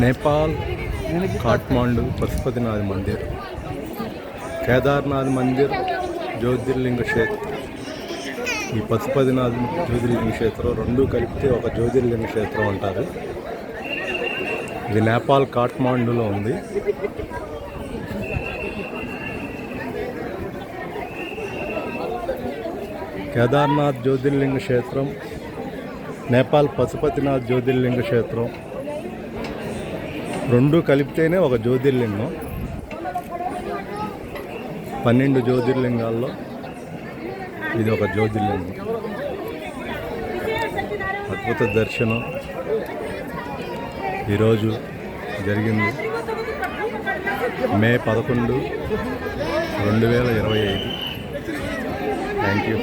నేపాల్ కాఠ్మాండు పశుపతినాథ్ మందిర్, కేదార్నాథ్ మందిర్, జ్యోతిర్లింగ క్షేత్రం. ఈ పశుపతినాథ్ జ్యోతిర్లింగ క్షేత్రం రెండూ కలిపితే ఒక జ్యోతిర్లింగ క్షేత్రం అంటారు. ఇది నేపాల్ కాఠ్మాండులో ఉంది. కేదార్నాథ్ జ్యోతిర్లింగ క్షేత్రం, నేపాల్ పశుపతినాథ్ జ్యోతిర్లింగ క్షేత్రం రెండూ కలిపితేనే ఒక జ్యోతిర్లింగం. 12 జ్యోతిర్లింగాల్లో ఇది ఒక జ్యోతిర్లింగం. అద్భుత దర్శనం ఈరోజు జరిగింది. మే 11, 2025. Thank you.